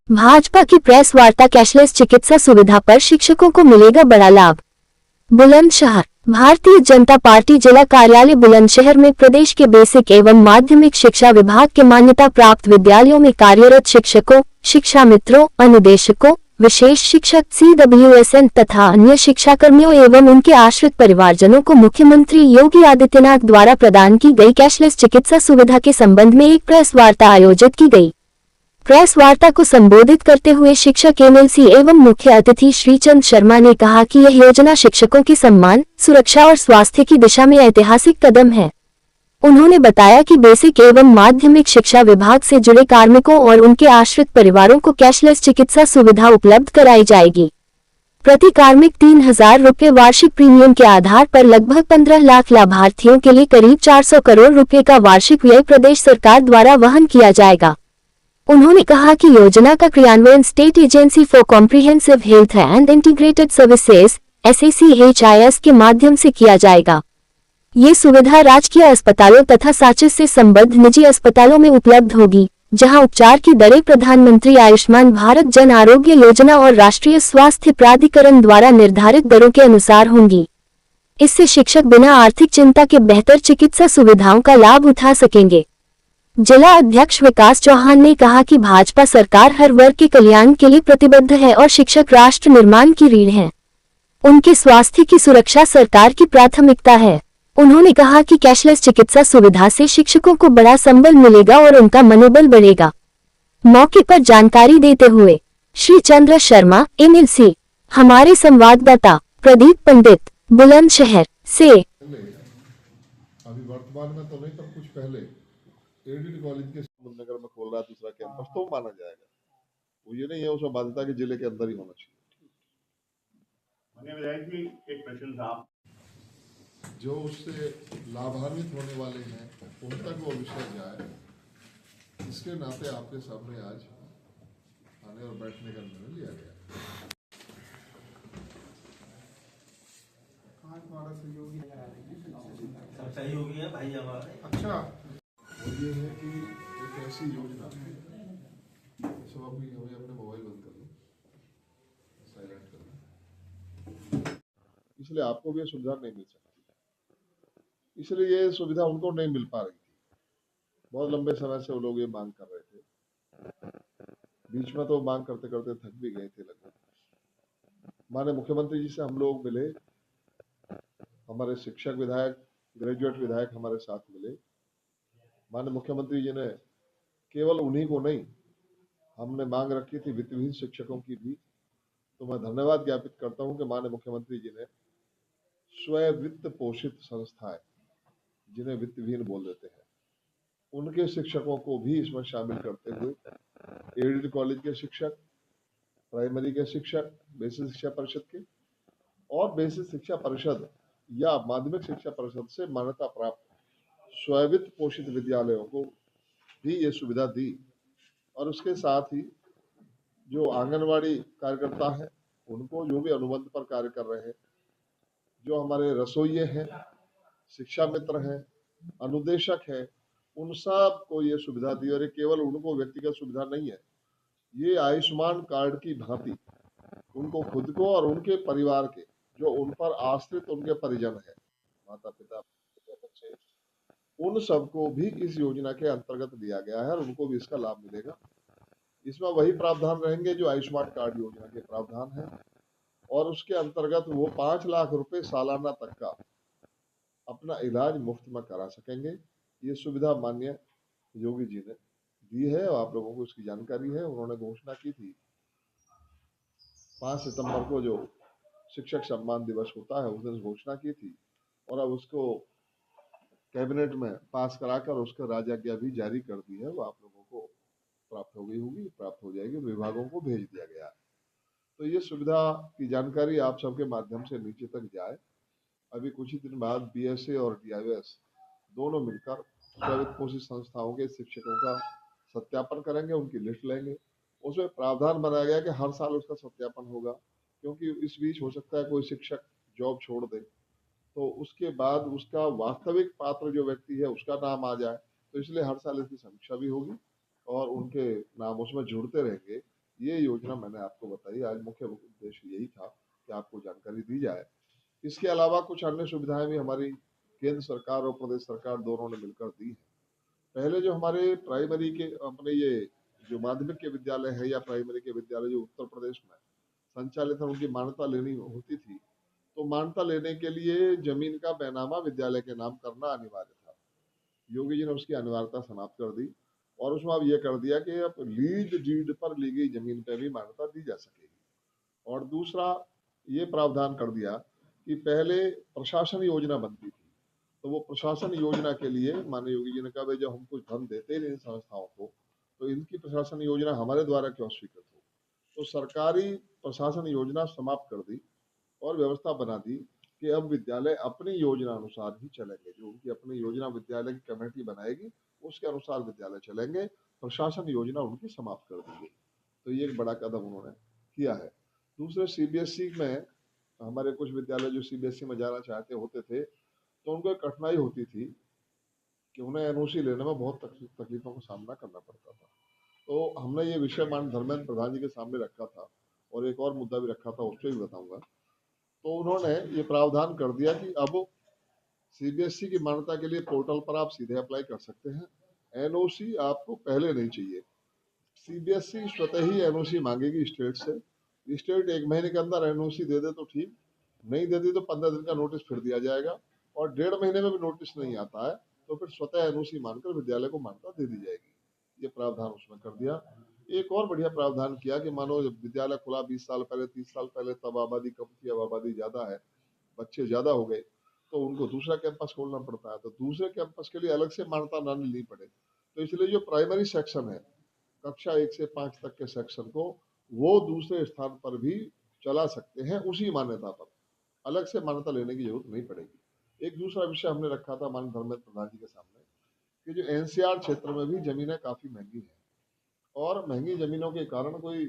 भाजपा की प्रेस वार्ता। कैशलेस चिकित्सा सुविधा पर शिक्षकों को मिलेगा बड़ा लाभ। बुलंदशहर। भारतीय जनता पार्टी जिला कार्यालय बुलंदशहर में प्रदेश के बेसिक एवं माध्यमिक शिक्षा विभाग के मान्यता प्राप्त विद्यालयों में कार्यरत शिक्षकों, शिक्षा मित्रों, अनुदेशकों, विशेष शिक्षक, CWSN तथा अन्य शिक्षाकर्मियों एवं उनके आश्रित परिवारजनों को मुख्यमंत्री योगी आदित्यनाथ द्वारा प्रदान की गई कैशलेस चिकित्सा सुविधा के संबंध में एक प्रेस वार्ता आयोजित की गई। प्रेस वार्ता को संबोधित करते हुए शिक्षक MLC एवं मुख्य अतिथि श्रीचंद शर्मा ने कहा कि यह योजना शिक्षकों के सम्मान, सुरक्षा और स्वास्थ्य की दिशा में ऐतिहासिक कदम है। उन्होंने बताया कि बेसिक एवं माध्यमिक शिक्षा विभाग से जुड़े कार्मिकों और उनके आश्रित परिवारों को कैशलेस चिकित्सा सुविधा उपलब्ध कराई जाएगी। प्रति कार्मिक 3,000 रुपये वार्षिक प्रीमियम के आधार पर लगभग 15 लाख लाभार्थियों के लिए करीब 400 करोड़ रुपये का वार्षिक व्यय प्रदेश सरकार द्वारा वहन किया जाएगा। उन्होंने कहा कि योजना का क्रियान्वयन state agency for comprehensive health and integrated services SACHIS के माध्यम से किया जाएगा। ये सुविधा राजकीय अस्पतालों तथा साचिस से संबद्ध निजी अस्पतालों में उपलब्ध होगी, जहां उपचार की दरें प्रधानमंत्री आयुष्मान भारत जन आरोग्य योजना और राष्ट्रीय स्वास्थ्य प्राधिकरण द्वारा निर्धारित दरों के अनुसार होंगी। इससे शिक्षक बिना आर्थिक चिंता के बेहतर चिकित्सा सुविधाओं का लाभ उठा सकेंगे। जिला अध्यक्ष विकास चौहान ने कहा कि भाजपा सरकार हर वर्ग के कल्याण के लिए प्रतिबद्ध है और शिक्षक राष्ट्र निर्माण की रीढ़ हैं। उनके स्वास्थ्य की सुरक्षा सरकार की प्राथमिकता है। उन्होंने कहा कि कैशलेस चिकित्सा सुविधा से शिक्षकों को बड़ा संबल मिलेगा और उनका मनोबल बढ़ेगा। मौके पर जानकारी देते हुए श्री चंद्र शर्मा MLC, हमारे संवाददाता प्रदीप पंडित बुलंदशहर से। अभी वर्तमान में तो नहीं, पर कुछ पहले ADD कॉलेज के नगर में खोल रहा है दूसरा कैंपस, तो माना जाएगा। वो ये नहीं है उसमें बाध्यता के जिले के अंदर ही होना चाहिए। एक प्रश्न था, जो उससे लाभान्वित होने वाले हैं उन तक वो विषय जाए, इसके नाते आपके सामने आज आने और बैठने का निर्णय लिया गया। सहयोगी है भाई हमारे। अच्छा, और ये है कि एक ऐसी योजना है, सब हमें अपने मोबाइल बंद कर लो, साइलेंट कर लो, इसलिए आपको भी ये सुविधा नहीं मिल सकती। इसलिए ये सुविधा उनको नहीं मिल पा रही थी। बहुत लंबे समय से वो लोग ये मांग कर रहे थे। बीच में तो मांग करते करते थक भी गए थे लगभग। माननीय मुख्यमंत्री जी से हम लोग मिले, हमारे शिक्षक विधायक, ग्रेजुएट विधायक हमारे साथ मिले। माननीय मुख्यमंत्री जी ने केवल उन्हीं को नहीं, हमने मांग रखी थी वित्तविहीन शिक्षकों की भी, तो मैं धन्यवाद ज्ञापित करता हूं कि माननीय मुख्यमंत्री जी ने स्वयं वित्त पोषित संस्थाएं, जिन्हें वित्तविहीन बोल देते हैं, उनके शिक्षकों को भी इसमें शामिल करते हुए ADD कॉलेज के शिक्षक, प्राइमरी के शिक्षक, बेसिक शिक्षा परिषद के और बेसिक शिक्षा परिषद या माध्यमिक शिक्षा परिषद से मान्यता प्राप्त स्ववित्त पोषित विद्यालयों को भी ये सुविधा दी। और उसके साथ ही जो आंगनवाड़ी कार्यकर्ता हैं उनको, जो भी अनुबंध पर कार्य कर रहे हैं, जो हमारे रसोइये हैं, शिक्षा मित्र हैं, अनुदेशक हैं, उन सब को ये सुविधा दी। और ये केवल उनको व्यक्तिगत सुविधा नहीं है, ये आयुष्मान कार्ड की भांति उनको खुद को और उनके परिवार के, जो उन पर आश्रित उनके परिजन है, माता पिता बच्चे, उन सबको भी इस योजना के अंतर्गत दिया गया है और उनको भी इसका लाभ मिलेगा। इसमें वही प्रावधान रहेंगे जो आयुष्मान कार्ड योजना के प्रावधान है, और उसके अंतर्गत वो 5 लाख रुपए सालाना तक का अपना इलाज मुफ्त में करा सकेंगे। ये सुविधा माननीय योगी जी ने दी है और आप लोगों को इसकी जानकारी है। उन्होंने घोषणा की थी 5 सितंबर को जो शिक्षक सम्मान दिवस होता है उस दिन घोषणा की थी, और अब उसको कैबिनेट में पास कराकर उसका राजाज्ञा भी जारी कर दी है। वो आप लोगों को प्राप्त हो गई होगी, प्राप्त हो जाएगी, विभागों को भेज दिया गया है। तो ये सुविधा की जानकारी आप सबके माध्यम से नीचे तक जाए। अभी कुछ ही दिन बाद BSA और DIS दोनों मिलकर स्ववित्त पोषित संस्थाओं के शिक्षकों का सत्यापन करेंगे, उनकी लिस्ट लेंगे। उसमें प्रावधान बनाया गया कि हर साल उसका सत्यापन होगा, क्योंकि इस बीच हो सकता है कोई शिक्षक जॉब छोड़ दे, तो उसके बाद उसका वास्तविक पात्र जो व्यक्ति है उसका नाम आ जाए, तो इसलिए हर साल इसकी समीक्षा भी होगी और उनके नाम उसमें जुड़ते रहेंगे। ये योजना मैंने आपको बताई। आज मुख्य उद्देश्य यही था कि आपको जानकारी दी जाए। इसके अलावा कुछ अन्य सुविधाएं भी हमारी केंद्र सरकार और प्रदेश सरकार दोनों ने मिलकर दी है। पहले जो हमारे प्राइमरी के अपने ये जो माध्यमिक के विद्यालय है या प्राइमरी के विद्यालय जो उत्तर प्रदेश में संचालित है, उनकी मान्यता लेनी होती थी, तो मान्यता लेने के लिए जमीन का बैनामा विद्यालय के नाम करना अनिवार्य था। योगी जी ने उसकी अनिवार्यता समाप्त कर दी और उसमें अब ये कर दिया कि अब लीज डीड पर ली गई जमीन पर भी मान्यता दी जा सकेगी। और दूसरा ये प्रावधान कर दिया कि पहले प्रशासन योजना बनती थी, तो वो प्रशासन योजना के लिए माननीय योगी जी ने कहा भाई जब हम कुछ धन देते हैं इन संस्थाओं को, तो इनकी प्रशासन योजना हमारे द्वारा क्यों स्वीकृत हो। तो सरकारी प्रशासन योजना समाप्त कर दी और व्यवस्था बना दी कि अब विद्यालय अपनी योजना अनुसार ही चलेंगे। जो उनकी अपनी योजना विद्यालय की कमेटी बनाएगी उसके अनुसार विद्यालय चलेंगे, प्रशासन योजना उनकी समाप्त कर दी गई। तो ये एक बड़ा कदम उन्होंने किया है। दूसरे सीबीएसई में हमारे कुछ विद्यालय जो सीबीएसई में जाना चाहते होते थे, तो उनको एक कठिनाई होती थी कि उन्हें एनओसी लेने में बहुत तकलीफों का सामना करना पड़ता था। तो हमने ये विषय मान धर्मेंद्र प्रधान जी के सामने रखा था और एक और मुद्दा भी रखा था, उससे भी बताऊंगा। तो उन्होंने ये प्रावधान कर दिया कि अब सीबीएसई की मान्यता के लिए पोर्टल पर आप सीधे अप्लाई कर सकते हैं, एनओसी आपको पहले नहीं चाहिए। सीबीएसई स्वतः ही एनओसी मांगेगी स्टेट से। स्टेट 1 महीने के अंदर एनओसी दे दे तो ठीक, नहीं दे दी तो 15 दिन का नोटिस फिर दिया जाएगा, और 1.5 महीने में भी नोटिस नहीं आता है तो फिर स्वतः एनओसी मानकर विद्यालय को मान्यता दे दी जाएगी। ये प्रावधान उसमें कर दिया। एक और बढ़िया प्रावधान किया कि मानो जब विद्यालय खुला 20 साल पहले 30 साल पहले, तब आबादी कम थी, अब आबादी ज्यादा है, बच्चे ज्यादा हो गए, तो उनको दूसरा कैंपस खोलना पड़ता है। तो दूसरे कैंपस के लिए अलग से मान्यता न लेनी पड़े, तो इसलिए जो प्राइमरी सेक्शन है कक्षा 1 से 5 तक के सेक्शन को वो दूसरे स्थान पर भी चला सकते हैं उसी मान्यता पर, अलग से मान्यता लेने की जरूरत नहीं पड़ेगी। एक दूसरा विषय हमने रखा था माननीय धर्मेंद्र प्रधान जी के सामने कि जो एनसीआर क्षेत्र में भी जमीनें काफी महंगी हैं, और महंगी जमीनों के कारण कोई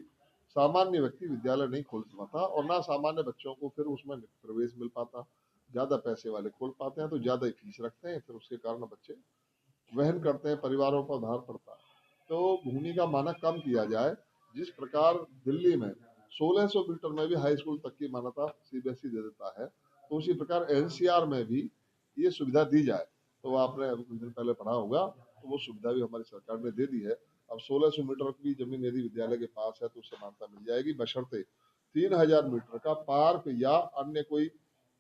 सामान्य व्यक्ति विद्यालय नहीं खोल पाता, और ना सामान्य बच्चों को फिर उसमें प्रवेश मिल पाता। ज्यादा पैसे वाले खोल पाते हैं तो ज्यादा ही फीस रखते हैं, फिर उसके कारण बच्चे वहन करते हैं, परिवारों पर भार पड़ता है। तो भूमि का मानक कम किया जाए। जिस प्रकार दिल्ली में 1600 मीटर में भी हाई स्कूल तक की मान्यता सीबीएसई दे देता है, तो उसी प्रकार एनसीआर में भी ये सुविधा दी जाए। तो आपने अभी कुछ दिन पहले पढ़ा होगा, तो वो सुविधा भी हमारी सरकार ने दे दी है। अब 1600 मीटर की जमीन यदि विद्यालय के पास है तो उसे मान्यता मिल जाएगी, बशर्ते 3000 मीटर का पार्क या अन्य कोई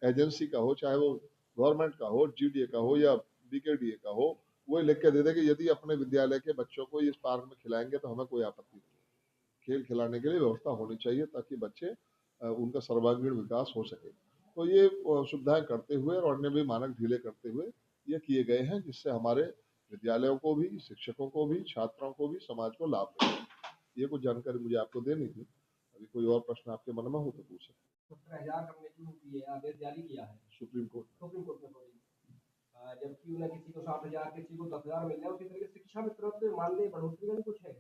एजेंसी का हो, चाहे वो गवर्नमेंट का हो, जीडीए का हो या बीकेडीए का हो, वो लिख के दे दे कि यदि अपने विद्यालय के बच्चों को इस पार्क में खिलाएंगे तो हमें कोई आपत्ति नहीं है। खेल खिलाने के लिए व्यवस्था होनी चाहिए ताकि बच्चे उनका सर्वांगीण विकास हो सके। तो ये सुविधाएं करते हुए और अन्य भी मानक ढीले करते हुए ये किए गए हैं, जिससे हमारे विद्यालयों को भी, शिक्षकों को भी, छात्रों को भी, समाज को लाभ मिले। ये कुछ जानकारी मुझे आपको देनी थी। अभी कोई और प्रश्न आपके मन में हो तो पूछ सकते। 70,000 करने की वो की है, आदेश जारी किया है सुप्रीम कोर्ट सुप्रीम कोर्ट में। सॉरी, जबकि उन्हें किसी को 60,000 किसी को 10,000 मिल रहे हैं। उसी तरीके से शिक्षा मित्रों से मानदेय बढ़ोतरी का भी कुछ है।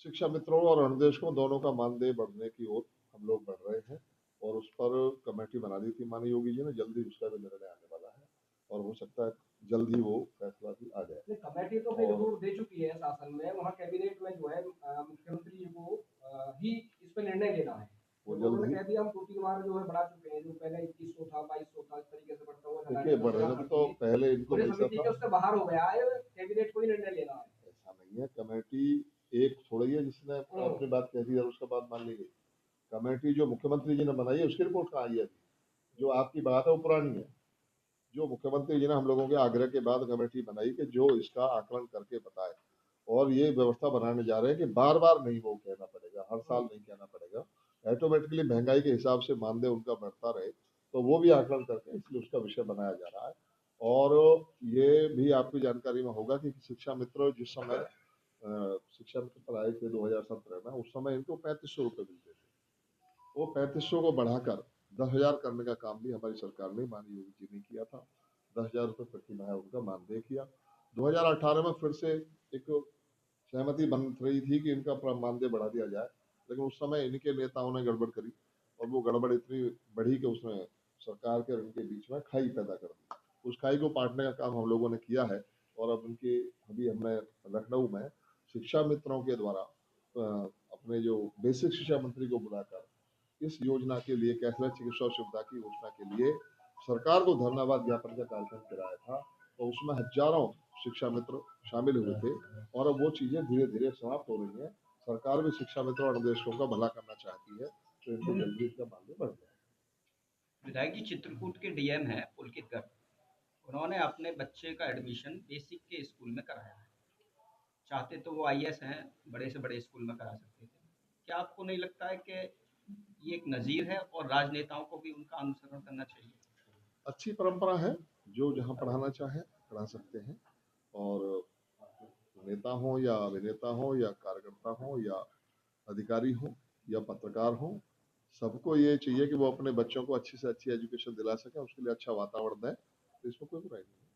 शिक्षा मित्रों और अनुदेशकों दोनों का मानदेय बढ़ने की ओर हम लोग बढ़ रहे हैं, और उस पर कमेटी बना दी थी माननीय योगी जी ने। जल्दी उसका भी निर्णय आने वाला है और हो सकता है जल्द ही वो फैसला भी आ जाए। कमेटी तो अपनी रिपोर्ट दे चुकी है शासन में, वहाँ कैबिनेट में जो है मुख्यमंत्री जी को ही इस पर निर्णय लेना है। वो तो उन्होंने जल्द ही कह दिया हम 2-3 बार जो है बढ़ा चुके हैं, जो पहले 2100 था, 2200 था, इस तरीके से बढ़ता हुआ चला देखिए गया। बढ़ेगा तो पहले इनको पूरे मिलता समिति के था, उससे बाहर हो गया है, कैबिनेट को ही निर्णय लेना है। ऐसा नहीं है। कमेटी एक थोड़ी है जिसने अपनी बात कह दी और उसके बाद मान ली गई। कमेटी जो मुख्यमंत्री जी ने बनाई है उसकी रिपोर्ट कहाँ आई है अभी? जो आपकी बात है वो पुरानी है। जो मुख्यमंत्री जी ने हम लोगों के आग्रह के बाद कमेटी बनाई कि जो इसका आकलन करके बताए, और ये व्यवस्था बनाने जा रहे हैं कि बार बार नहीं वो कहना पड़ेगा, हर साल नहीं कहना पड़ेगा, ऑटोमेटिकली महंगाई के हिसाब से मानदेय उनका बढ़ता रहे, तो वो भी आकलन करके इसलिए उसका विषय बनाया जा रहा है। और ये भी आपकी जानकारी में होगा कि शिक्षा मित्र जिस समय शिक्षा मित्र पर आए थे 2017 में, उस समय इनको 3500 रुपये मिलते थे। वो 3500 को बढ़ाकर 10,000 करने का काम भी हमारी सरकार ने, माननीय योगी जी ने किया था। 10,000 रुपये प्रति माह उनका मानदेय किया। 2018 में फिर से एक सहमति बन रही थी कि इनका मानदेय बढ़ा दिया जाए, लेकिन उस समय इनके नेताओं ने गड़बड़ करी, और वो गड़बड़ इतनी बढ़ी कि उसने सरकार के और इनके बीच में खाई पैदा कर दी। उस खाई को पाटने का काम हम लोगों ने किया है, और अब उनकी अभी हमने लखनऊ में शिक्षा मित्रों के द्वारा में जो बेसिक शिक्षा मंत्री को बुलाकर इस योजना के लिए, कैशलेस चिकित्सा सुविधा की घोषणा के लिए सरकार को धन्यवाद ज्ञापन का कार्यक्रम कराया था, तो उसमें हजारों शिक्षा मित्र शामिल हुए थे और अब वो चीजें धीरे धीरे समाप्त हो रही हैं। सरकार भी शिक्षा मित्रों और निदेशकों का भला करना चाहती है, तो इनको जल्दी इसका मामले बढ़ जाए। विधायक जी, चित्रकूट के डीएम है पुलकित गर्ग, उन्होंने अपने बच्चे का एडमिशन बेसिक के स्कूल में कराया है। चाहते तो वो आईएएस हैं, बड़े से बड़े स्कूल में करा सकते थे। क्या आपको नहीं लगता है कि ये एक नज़ीर है और राजनेताओं को भी उनका अनुसरण करना चाहिए? अच्छी परंपरा है, जो जहाँ पढ़ाना चाहे पढ़ा सकते हैं, और नेता हो या अभिनेता हो या कार्यकर्ता हो या अधिकारी हो या पत्रकार हो, सबको ये चाहिए कि वो अपने बच्चों को अच्छी से अच्छी एजुकेशन दिला सके, उसके लिए अच्छा वातावरण दें, तो इसमें कोई बुराई नहीं है।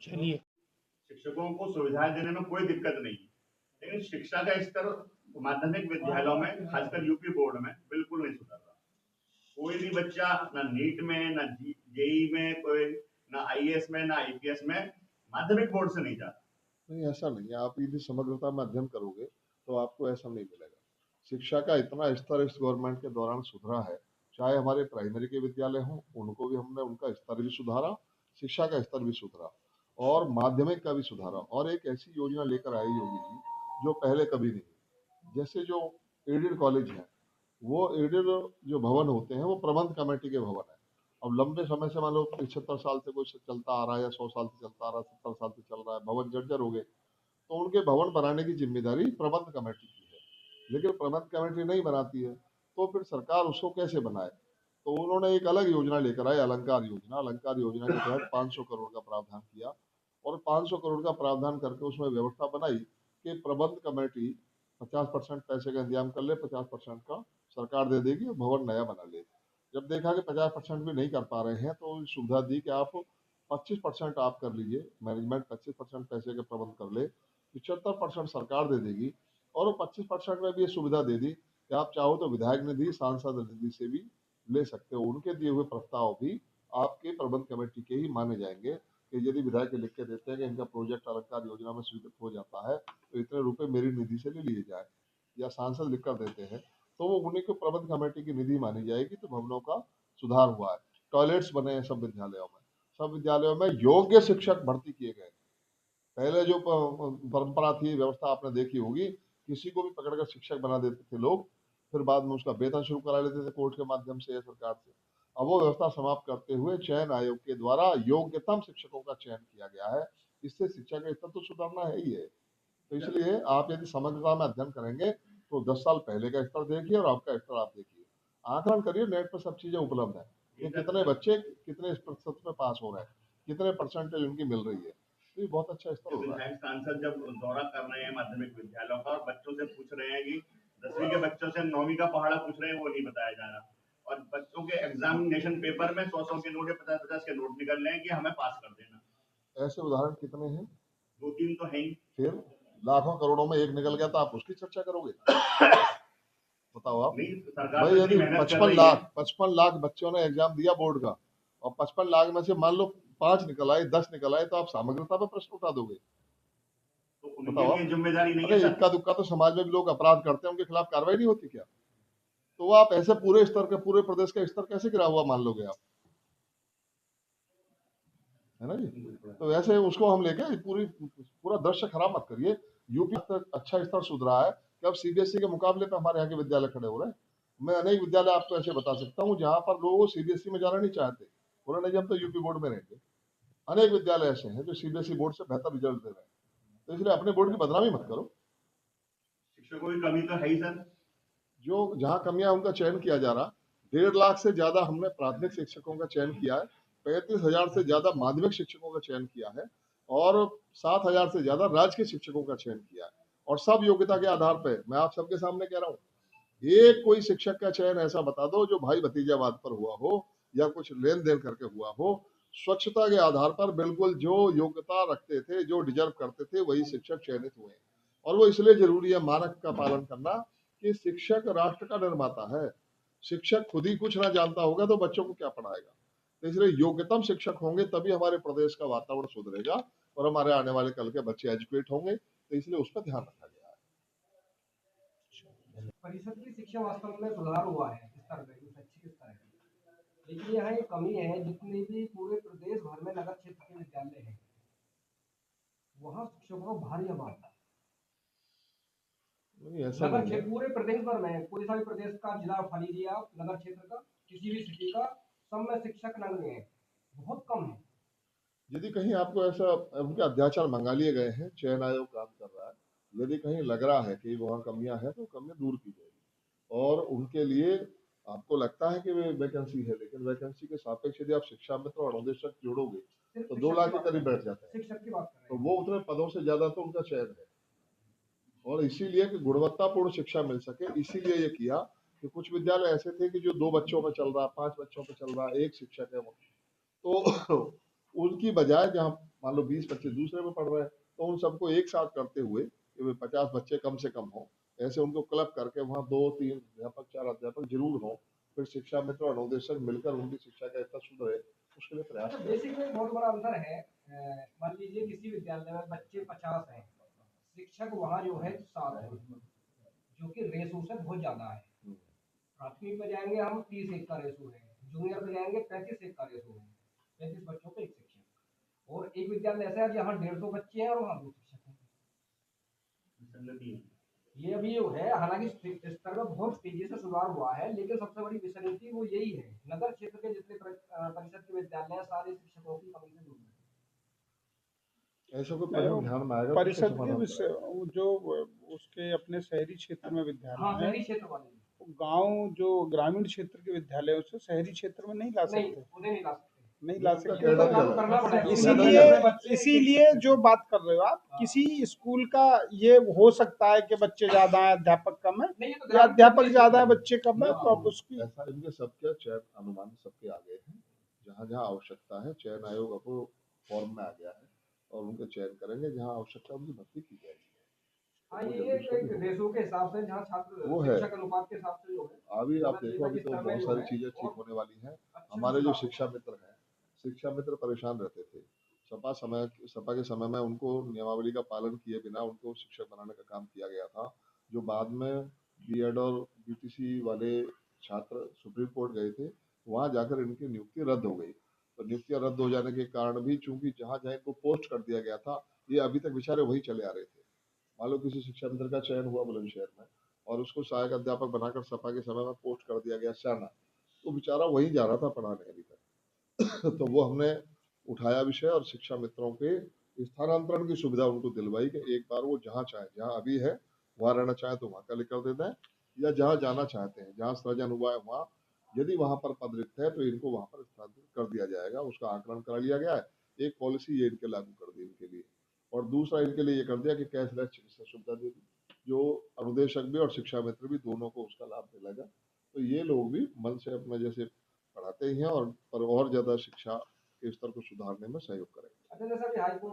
चलिए, शिक्षकों को सुविधाएं देने में कोई दिक्कत नहीं है, लेकिन शिक्षा का स्तर माध्यमिक विद्यालयों में, खासकर यूपी बोर्ड में, बिल्कुल नहीं सुधर रहा। कोई भी बच्चा ना नीट में, ना जेई में, कोई ना आईएएस में, ना आईपीएस में माध्यमिक बोर्ड से नहीं जाता। नहीं, ऐसा नहीं है। आप यदि समग्रता में अध्ययन करोगे तो आपको ऐसा नहीं मिलेगा। शिक्षा का इतना स्तर इस गवर्नमेंट के दौरान सुधरा है, चाहे हमारे प्राइमरी के विद्यालय हों, उनको भी हमने उनका स्तर भी सुधारा, शिक्षा का स्तर भी सुधरा और माध्यमिक का भी सुधारा, और एक ऐसी योजना लेकर आई योगी जी जो पहले कभी नहीं। जैसे जो एडेड कॉलेज हैं, वो एडेड जो भवन होते हैं वो प्रबंध कमेटी के भवन है। अब लंबे समय से मान लो 75 साल से कोई चलता आ रहा है या 100 साल से चलता आ रहा है, 70 साल से चल रहा है, भवन जर्जर हो गए, तो उनके भवन बनाने की जिम्मेदारी प्रबंध कमेटी की है। लेकिन प्रबंध कमेटी नहीं बनाती है तो फिर सरकार उसको कैसे बनाए? तो उन्होंने एक अलग योजना लेकर आए, अलंकार योजना। अलंकार योजना के तहत 500 करोड़ का प्रावधान किया और 500 करोड़ का प्रावधान करके उसमें व्यवस्था बनाई कि प्रबंध कमेटी 50% पैसे का इंतजाम कर ले, 50% का सरकार दे देगी और भवन नया बना ले। जब देखा कि 50% भी नहीं कर पा रहे हैं तो सुविधा दी कि आप 25% आप कर लीजिए, मैनेजमेंट 25% पैसे का प्रबंध कर ले, 75% सरकार दे देगी, और वो 25% में भी ये सुविधा दे दी कि आप चाहो तो विधायक निधि, सांसद निधि से भी ले सकते हो। उनके दिए हुए प्रस्ताव भी आपके प्रबंध कमेटी के ही माने जाएंगे कि यदि विधायक लिख के देते हैं कि इनका प्रोजेक्ट अलंकार योजना में स्वीकृत हो जाता है तो इतने रुपए मेरी निधि से ले लिए जाए, या सांसद लिख कर देते हैं तो वो उन्हीं को प्रबंध कमेटी की निधि मानी जाएगी। तो भवनों का सुधार हुआ है, टॉयलेट्स बने हैं सब विद्यालयों में, सब विद्यालयों में योग्य शिक्षक भर्ती किए गए। पहले जो परंपरा थी, व्यवस्था आपने देखी होगी, किसी को भी पकड़कर शिक्षक बना देते थे लोग, फिर बाद में उसका वेतन शुरू करा लेते थे कोर्ट के माध्यम से या सरकार से। अब वो व्यवस्था समाप्त करते हुए चयन आयोग के द्वारा योग्यतम शिक्षकों का चयन किया गया है। इससे शिक्षा का स्तर तो सुधरना है ही है। तो इसलिए आप यदि समग्रता में अध्ययन करेंगे तो 10 साल पहले का स्तर देखिए और आपका स्तर आप देखिए, आकलन करिए, नेट पर सब चीजें उपलब्ध है कि कितने बच्चे कितने प्रतिशत में पास हो रहे हैं, कितने परसेंटेज उनकी मिल रही है। तो ये बहुत अच्छा स्तर हो रहा है। विधायक सांसद जब दौरा कर रहे हैं माध्यमिक विद्यालयों का और बच्चों से पूछ रहे हैं कि 10वीं के बच्चों से 9वीं का पहाड़ा पूछ रहे हैं, वो नहीं बताया जा रहा, और बच्चों के एग्जामिनेशन पेपर में 100 के नोट या 50 के नोट निकल रहे हैं कि हमें पास कर देना। ऐसे उदाहरण कितने हैं? 2-3 तो है ही। फिर लाखों करोड़ों में एक निकल गया तो आप उसकी चर्चा करोगे? बताओ आप। नहीं, सरकार भाई यदि मेहनत कर 55 रही लाख है। 55 लाख बच्चों ने एग्जाम दिया बोर्ड का और 55 लाख में से मान लो 5 निकल आए, 10 निकल आए, तो आप समग्रता पर प्रश्न उठा दोगे? तो बताओ उनकी आप। जिम्मेदारी नहीं अरे है सर। इक्का दुक्का तो समाज में भी लोग अपराध करते हैं, उनके खिलाफ कार्रवाई नहीं होती क्या? तो वो आप ऐसे पूरे स्तर का, पूरे प्रदेश का स्तर कैसे गिरा हुआ मान लोगे आप? है ना जी? तो वैसे उसको हम लेके पूरा दृश्य खराब मत करिए। यूपी तक अच्छा स्तर सुधरा है कि अब सीबीएसई के मुकाबले पे हमारे यहाँ के विद्यालय खड़े हो रहे हैं। मैं अनेक विद्यालय आपको ऐसे बता सकता हूँ जहाँ पर लोग सीबीएसई में जाना नहीं चाहते, बोले नहीं हम तो यूपी बोर्ड में रहेंगे। अनेक विद्यालय ऐसे हैं जो सीबीएसई बोर्ड से बेहतर रिजल्ट दे रहे हैं। तो इसलिए अपने बोर्ड की बदनामी मत करो। शिक्षकों की कमी तो है ही सर। जो जहाँ कमियां उनका चयन किया जा रहा, 1.5 लाख से ज्यादा हमने प्राथमिक शिक्षकों का चयन किया है, 35,000 से ज्यादा माध्यमिक शिक्षकों का चयन किया है और 7,000 से ज्यादा राजकीय शिक्षकों का चयन किया है, और सब योग्यता के आधार पर। मैं आप सबके सामने कह रहा हूँ, एक कोई शिक्षक का चयन ऐसा बता दो जो भाई भतीजावाद पर हुआ हो या कुछ लेन देन करके हुआ हो। स्वच्छता के आधार पर बिल्कुल जो योग्यता रखते थे, जो डिजर्व करते थे, वही शिक्षक चयनित हुए। और वो इसलिए जरूरी है मानक का पालन करना कि शिक्षक राष्ट्र का निर्माता है। शिक्षक खुद ही कुछ ना जानता होगा तो बच्चों को क्या पढ़ाएगा? तो इसलिए योग्यतम शिक्षक होंगे तभी हमारे प्रदेश का वातावरण सुधरेगा और हमारे आने वाले कल के बच्चे एजुकेट होंगे। तो इसलिए उस पर ध्यान रखा गया है। परिषद की शिक्षा वास्तव में सुधार हुआ है स्तर में, जो शैक्षिक स्तर है, लेकिन यहाँ एक कमी है। जितने भी पूरे प्रदेश भर में नगर क्षेत्र के विद्यालय हैं, वहाँ शिक्षकों का भारी अभाव है। नहीं ऐसा नगर नहीं है। क्षेत्र पूरे प्रदेश भर में, कोई सा भी प्रदेश का जिला उठा लीजिए आप, नगर क्षेत्र का किसी भी सिटी का, सब में शिक्षक नगण्य है, बहुत कम है। यदि कहीं आपको ऐसा उनके अध्याचार मंगा लिए गए हैं, चयन आयोग काम कर रहा है, यदि कहीं लग रहा है कि वहाँ कमियां हैं तो कमियां दूर की जाएगी। और उनके लिए आपको लगता है कि वे वैकेंसी है, लेकिन वैकेंसी के सापेक्ष यदि आप शिक्षा मित्र और अनुदेशक जोड़ोगे सिर्फ तो शिक्षक 2 लाख की के बात करीब कर रहे बैठ जाते हैं। हैं, शिक्षक की बात कर तो रहे हैं। वो उतने पदों से ज्यादा तो उनका चयन है। और इसीलिए कि गुणवत्तापूर्ण शिक्षा मिल सके, इसीलिए ये किया कि कुछ विद्यालय ऐसे थे कि जो 2 बच्चों पे चल रहा, 5 बच्चों पे चल रहा, एक शिक्षक है वो, तो उनकी बजाय जहाँ मान लो 20 बच्चे दूसरे में पढ़ रहे हैं, तो उन सबको एक साथ करते हुए कि 50 बच्चे कम से कम हो, ऐसे उनको क्लब करके वहाँ 2-3 अध्यापक, 4 अध्यापक जरूर हो, फिर शिक्षा मित्र और अनुदेशक मिलकर उनकी शिक्षा का स्तर सुधरे, उसके लिए प्रयास अच्छा, करें। बेसिक में बहुत बड़ा अंतर है। मान लीजिए किसी विद्यालय में बच्चे 50 हैं, शिक्षक वहाँ जो है 7 है, जो कि रेशो से बहुत ज्यादा है। प्राथमिक में जाएंगे हम 30-1 का रेशो है, जूनियर में जाएंगे 35-1 का रेशो है, 35 बच्चों पे 1 शिक्षक। और एक विद्यालय ऐसा है जहाँ 150 बच्चे हैं और वहाँ 2 शिक्षक हैं। संगति है। ये अभी जो है, हालांकि स्तर में बहुत तेजी से सुधार हुआ है, लेकिन सबसे बड़ी विसंगति वो यही है, नगर क्षेत्र के जितने परिषद के विद्यालय हैं, सारे शिक्षकों की कमी से दूर हैं। ऐसा कोई नहीं, परिणाम वो ध्यान में आएगा तो उसको परिषद के समाधान विषय कराएंगे। वो जो उसके अपने शहरी क्षेत्र में हाँ, विद्यालय है, शहरी क्षेत्र वाले गांव जो ग्रामीण क्षेत्र के विद्यालय से शहरी क्षेत्र में नहीं ला नहीं, सकते, उन्हें नहीं ला सकते। नहीं ला उनका सकते। कैडर उनको लागू ज्यादा करना है। पड़ेगा। इसीलिए इसीलिए जो बात कर रहे हो आप, हाँ। किसी स्कूल का ये हो सकता है कि बच्चे ज्यादा हैं, अध्यापक कम है, नहीं, ये तो या ग्रामीण अध्यापक क्षेत्र ज्यादा है, में बच्चे कम है, तो आप उसकी ऐसा इनके सबके चयन अनुमान सबके आगे हैं। जहाँ जहाँ आवश्यकता है, चयन आयोग अब फॉर्म में आ गया है और उनका चयन करेंगे, जहाँ आवश्यकता उनकी भर्ती की जाएगी। हाँ, वो ये जल्दी उसका भी एक होगा। रेशो के हिसाब से, जहाँ छात्र वो है। शिक्षक अनुपात के हिसाब से जो है, अभी आप नगर देखो, जिला अभी के तो स्तर में बहुत जो सारी है, चीजें ठीक और होने वाली हैं। अच्छे हमारे जो सुधार शिक्षा मित्र हैं, शिक्षा मित्र परेशान रहते थे। सपा के समय में उनको नियमावली का पालन किए बिना उनको शिक्षक बनाने का काम किया गया था, जो बाद में बीएड और बीटीसी वाले छात्र सुप्रीम कोर्ट गए थे, वहां जाकर इनकी नियुक्ति रद्द हो गई। तो नियुक्तियां रद्द हो जाने के कारण भी, चूंकि जहां जहां इनको पोस्ट कर दिया गया था, ये अभी तक बेचारे वही चले आ रहे थे। मान लो किसी शिक्षा मित्र का चयन हुआ बुलंदशहर में और उसको सहायक अध्यापक बनाकर सपा के समय में पोस्ट कर दिया गया शाना, तो बेचारा वहीं जा रहा था पढ़ाने अभी तक। तो वो हमने उठाया विषय और शिक्षा मित्रों के स्थानांतरण की सुविधा उनको दिलवाई कि एक बार वो जहाँ चाहे, जहाँ अभी है वहाँ रहना चाहे तो वहाँ का कर देते हैं, या जहाँ जाना चाहते हैं, जहाँ सृजन हुआ है वहाँ, यदि वहाँ पर पद रिक्त है तो इनको वहाँ पर स्थानांतरित कर दिया जाएगा। उसका आकलन करा लिया गया है। एक पॉलिसी ये इनके लागू कर दी इनके लिए। और दूसरा इनके लिए ये कर दिया कि कैशलेस चिकित्सा सुविधा दे दी, जो अनुदेशक भी और शिक्षा मित्र भी दोनों को उसका लाभ मिलेगा। तो ये लोग भी मन से अपना जैसे पढ़ाते ही हैं और ज्यादा शिक्षा के स्तर को सुधारने में सहयोग करेंगे। अच्छा, जैसा कि हाईकोर्ट